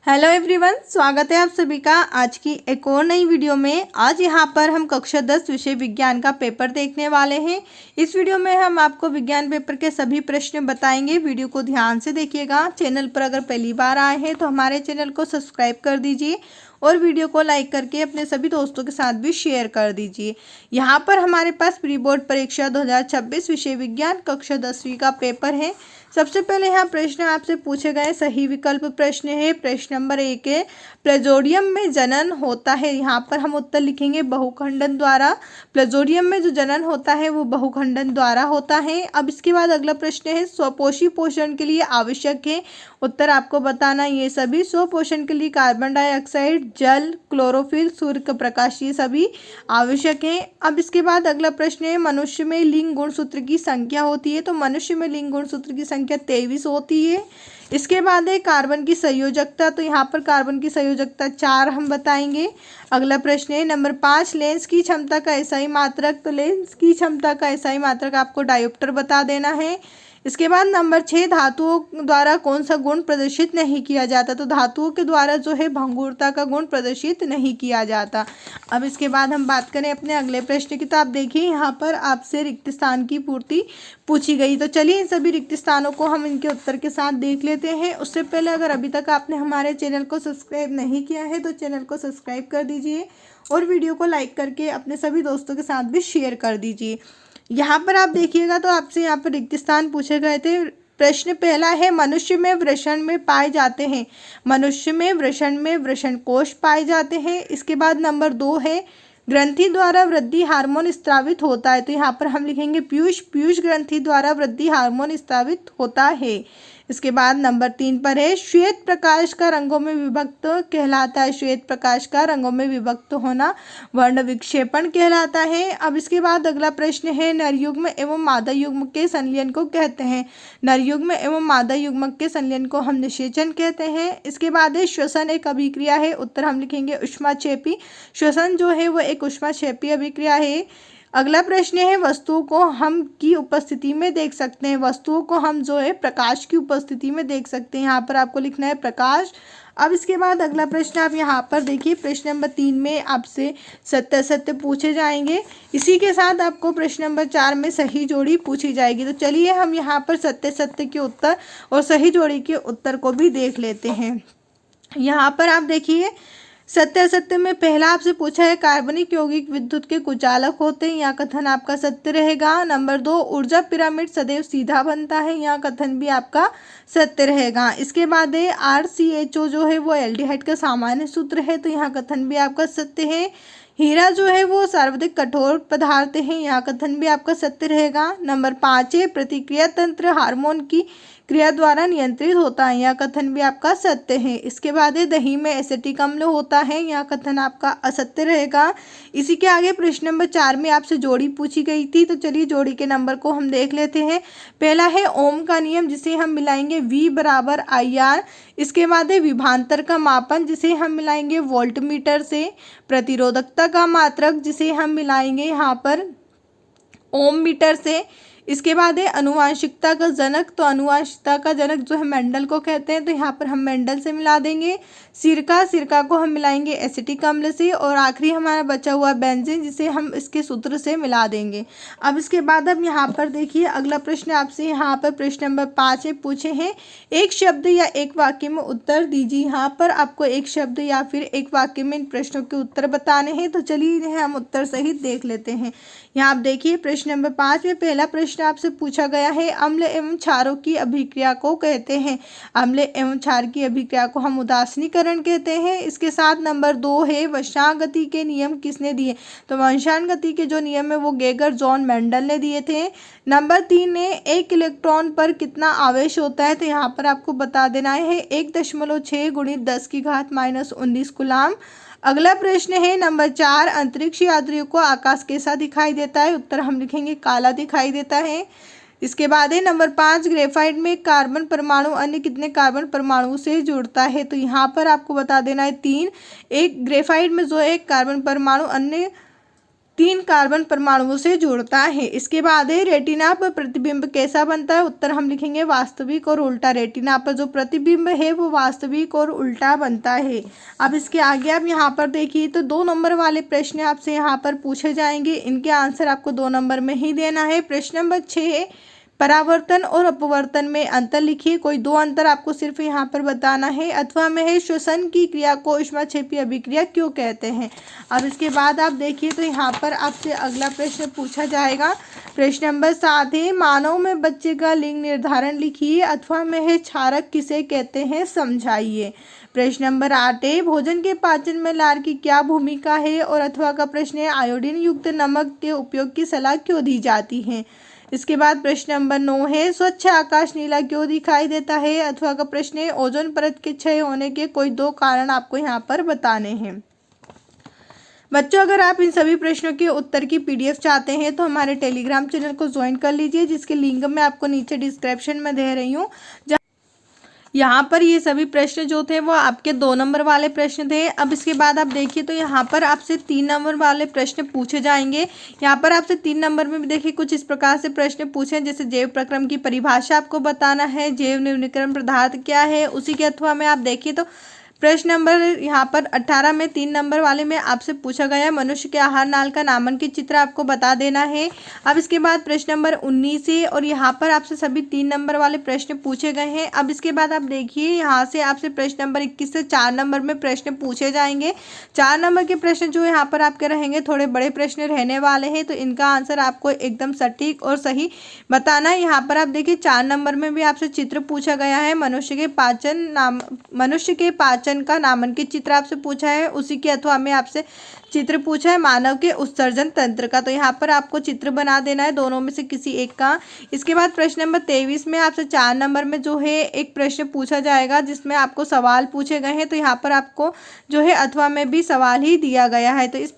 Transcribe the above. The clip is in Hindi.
हेलो एवरीवन, स्वागत है आप सभी का आज की एक और नई वीडियो में। आज यहाँ पर हम कक्षा 10 विषय विज्ञान का पेपर देखने वाले हैं। इस वीडियो में हम आपको विज्ञान पेपर के सभी प्रश्न बताएंगे। वीडियो को ध्यान से देखिएगा। चैनल पर अगर पहली बार आए हैं तो हमारे चैनल को सब्सक्राइब कर दीजिए और वीडियो को लाइक करके अपने सभी दोस्तों के साथ भी शेयर कर दीजिए। यहाँ पर हमारे पास प्री बोर्ड परीक्षा 2026 विषय विज्ञान कक्षा 10वीं का पेपर है। सबसे पहले यहाँ प्रश्न आपसे पूछे गए सही विकल्प प्रश्न है। प्रश्न नंबर 1 है, प्लाज़ोडियम में जनन होता है। यहाँ पर हम उत्तर लिखेंगे बहुखंडन द्वारा। प्लाज़ोडियम में जो जनन होता है वो बहुखंडन द्वारा होता है। अब इसके बाद अगला प्रश्न है, स्वपोषी पोषण के लिए आवश्यक है। उत्तर आपको बताना ये सभी स्वपोषण के लिए कार्बन डाइऑक्साइड, जल, क्लोरोफिल, सूर्य का प्रकाश ये सभी आवश्यक है। अब इसके बाद अगला प्रश्न है, मनुष्य में लिंग गुणसूत्र की संख्या होती है। तो मनुष्य में लिंग गुणसूत्र की संख्या 23 होती है। इसके बाद है कार्बन की संयोजकता। तो यहाँ पर कार्बन की संयोजकता 4 हम बताएंगे। अगला प्रश्न है नंबर 5, लेंस की क्षमता का एसआई मात्रक। तो लेंस की क्षमता का एसआई मात्रक आपको डायोप्टर बता देना है। इसके बाद नंबर 6, धातुओं द्वारा कौन सा गुण प्रदर्शित नहीं किया जाता। तो धातुओं के द्वारा जो है भंगुरता का गुण प्रदर्शित नहीं किया जाता। अब इसके बाद हम बात करें अपने अगले प्रश्न की। तो आप देखिए यहाँ पर आपसे रिक्त स्थान की पूर्ति पूछी गई। तो चलिए इन सभी रिक्त स्थानों को हम इनके उत्तर के साथ देख लेते हैं। उससे पहले अगर अभी तक आपने हमारे चैनल को सब्सक्राइब नहीं किया है तो चैनल को सब्सक्राइब कर दीजिए और वीडियो को लाइक करके अपने सभी दोस्तों के साथ भी शेयर कर दीजिए। यहाँ पर आप देखिएगा तो आपसे यहाँ पर रिक्त स्थान पूछे गए थे। प्रश्न पहला है, मनुष्य में वृषण में पाए जाते हैं। मनुष्य में वृषण कोष पाए जाते हैं। इसके बाद नंबर 2 है, ग्रंथि द्वारा वृद्धि हार्मोन स्त्रावित होता है। तो यहाँ पर हम लिखेंगे पीयूष ग्रंथि द्वारा वृद्धि हार्मोन स्त्रावित होता है। इसके बाद नंबर 3 पर है, श्वेत प्रकाश का रंगों में विभक्त कहलाता है। श्वेत प्रकाश का रंगों में विभक्त होना वर्ण विक्षेपण कहलाता है। अब इसके बाद अगला प्रश्न है, नरयुग्म एवं मादा युग्म के संलयन को कहते हैं। नरयुग्म एवं मादा युग्म के संलयन को हम निषेचन कहते हैं। इसके बाद है, श्वसन एक अभिक्रिया है। उत्तर हम लिखेंगे ऊष्माक्षेपी। श्वसन जो है वो एक ऊष्माक्षेपी अभिक्रिया है। अगला प्रश्न है, वस्तुओं को हम की उपस्थिति में देख सकते हैं। वस्तुओं को हम जो है प्रकाश की उपस्थिति में देख सकते हैं। यहाँ पर आपको लिखना है प्रकाश। अब इसके बाद अगला प्रश्न आप यहाँ पर देखिए, प्रश्न नंबर 3 में आपसे सत्य असत्य पूछे जाएंगे। इसी के साथ आपको प्रश्न नंबर 4 में सही जोड़ी पूछी जाएगी। तो चलिए हम यहाँ पर सत्य सत्य के उत्तर और सही जोड़ी के उत्तर को भी देख लेते हैं। यहाँ पर आप देखिए, सत्य असत्य में पहला आपसे पूछा है, कार्बनिक यौगिक विद्युत के कुचालक होते हैं। यहाँ कथन आपका सत्य रहेगा। नंबर 2, ऊर्जा पिरामिड सदैव सीधा बनता है। यहाँ कथन भी आपका सत्य रहेगा। इसके बाद है, RCHO जो है वो एल्डिहाइड का सामान्य सूत्र है। तो यहाँ कथन भी आपका सत्य है। हीरा जो है वो सर्वाधिक कठोर पदार्थ है। यहाँ कथन भी आपका सत्य रहेगा। नंबर 5 है, प्रतिक्रिया तंत्र हार्मोन की क्रिया द्वारा नियंत्रित होता है। यह कथन भी आपका सत्य है। इसके बाद है, दही में एसिटिक अम्ल होता है। यह कथन आपका असत्य रहेगा। इसी के आगे प्रश्न नंबर 4 में आपसे जोड़ी पूछी गई थी। तो चलिए जोड़ी के नंबर को हम देख लेते हैं। पहला है ओम का नियम, जिसे हम मिलाएंगे V बराबर IR। इसके बाद है विभवांतर का मापन, जिसे हम मिलाएंगे वोल्ट मीटर से। प्रतिरोधकता का मात्रक, जिसे हम मिलाएंगे यहाँ पर ओम मीटर से। इसके बाद है अनुवांशिकता का जनक। तो अनुवांशिकता का जनक जो है मेंडल को कहते हैं। तो यहाँ पर हम मेंडल से मिला देंगे। सिरका को हम मिलाएंगे एसिटिक अम्ल से। और आखिरी हमारा बचा हुआ बेंजीन, जिसे हम इसके सूत्र से मिला देंगे। अब इसके बाद अब यहाँ पर देखिए, अगला प्रश्न आपसे यहाँ पर प्रश्न नंबर 5 में पूछे हैं, एक शब्द या एक वाक्य में उत्तर दीजिए। यहाँ पर आपको एक शब्द या फिर एक वाक्य में इन प्रश्नों के उत्तर बताने हैं। तो चलिए इन्हें हम उत्तर सहित देख लेते हैं। यहाँ आप देखिए, प्रश्न नंबर 5 में पहला प्रश्न आपसे पूछा गया है, अम्ल एवं क्षारों की अभिक्रिया को कहते हैं। अम्ल एवं क्षार की अभिक्रिया को हम उदासीनीकरण कहते हैं। इसके साथ नंबर 2 है, वंशागति के नियम किसने दिए। तो वंशागति के जो नियम है वो गेगर जॉन मेंडल ने दिए थे। नंबर 3 है, एक इलेक्ट्रॉन पर कितना आवेश होता है। तो यहाँ पर आपको बता देना है 1.6 × 10⁻⁻19 कूलाम। अगला प्रश्न है नंबर 4, अंतरिक्ष यात्रियों को आकाश कैसा दिखाई देता है। उत्तर हम लिखेंगे काला दिखाई देता है। इसके बाद है नंबर 5, ग्रेफाइट में कार्बन परमाणु अन्य कितने कार्बन परमाणु से जुड़ता है। तो यहाँ पर आपको बता देना है 3। एक ग्रेफाइट में जो है कार्बन परमाणु अन्य 3 कार्बन परमाणुओं से जुड़ता है। इसके बाद है रेटिना पर प्रतिबिंब कैसा बनता है। उत्तर हम लिखेंगे वास्तविक और उल्टा। रेटिना पर जो प्रतिबिंब है वो वास्तविक और उल्टा बनता है। अब इसके आगे आप यहाँ पर देखिए तो 2 नंबर वाले प्रश्न आपसे यहाँ पर पूछे जाएंगे। इनके आंसर आपको 2 नंबर में ही देना है। प्रश्न नंबर 6 है परावर्तन और अपवर्तन में अंतर लिखिए। कोई 2 अंतर आपको सिर्फ यहाँ पर बताना है। अथवा में है श्वसन की क्रिया को ऊष्माक्षेपी अभिक्रिया क्यों कहते हैं। अब इसके बाद आप देखिए तो यहाँ पर आपसे अगला प्रश्न पूछा जाएगा। प्रश्न नंबर 7 है मानव में बच्चे का लिंग निर्धारण लिखिए। अथवा में है क्षारक किसे कहते हैं समझाइए। प्रश्न नंबर 8 है भोजन के पाचन में लार की क्या भूमिका है। और अथवा का प्रश्न है आयोडीन युक्त नमक के उपयोग की सलाह क्यों दी जाती है। इसके बाद प्रश्न नंबर 9 है स्वच्छ आकाश नीला क्यों दिखाई देता है। अथवा का प्रश्न है ओजोन परत के क्षय होने के कोई 2 कारण आपको यहाँ पर बताने हैं। बच्चों अगर आप इन सभी प्रश्नों के उत्तर की PDF चाहते हैं तो हमारे टेलीग्राम चैनल को ज्वाइन कर लीजिए, जिसके लिंक मैं आपको नीचे डिस्क्रिप्शन में दे रही हूँ। यहाँ पर ये सभी प्रश्न जो थे वो आपके 2 नंबर वाले प्रश्न थे। अब इसके बाद आप देखिए तो यहाँ पर आपसे 3 नंबर वाले प्रश्न पूछे जाएंगे। यहाँ पर आपसे 3 नंबर में भी देखिए कुछ इस प्रकार से प्रश्न पूछे, जैसे जैव प्रक्रम की परिभाषा आपको बताना है, जैव न्यूनीकरण पदार्थ क्या है। उसी के अथवा में आप देखिए तो प्रश्न नंबर यहाँ पर 18 में 3 नंबर वाले में आपसे पूछा गया है मनुष्य के आहार नाल का नामांकित चित्र आपको बता देना है। अब इसके बाद प्रश्न नंबर 19 है और यहाँ पर आपसे सभी 3 नंबर वाले प्रश्न पूछे गए हैं। अब इसके बाद आप देखिए यहाँ से आपसे प्रश्न नंबर 21 से 4 नंबर में प्रश्न पूछे जाएंगे। 4 नंबर के प्रश्न जो यहाँ पर आपके रहेंगे थोड़े बड़े प्रश्न रहने वाले हैं, तो इनका आंसर आपको एकदम सटीक और सही बताना है। यहाँ पर आप देखिए 4 नंबर में भी आपसे चित्र पूछा गया है। मनुष्य के पाचन का नामांकित चित्र आपसे पूछा है। उसी के अथवा में आपसे चित्र पूछा है मानव के उत्सर्जन तंत्र का, तो यहाँ पर आपको चित्र बना देना है दोनों में से किसी एक का। इसके बाद प्रश्न नंबर 23 में आपसे 4 नंबर में जो है एक प्रश्न पूछा जाएगा जिसमें आपको सवाल पूछे गए हैं, तो यहाँ पर आपको जो है अथवा में भी सवाल ही दिया गया है। तो इस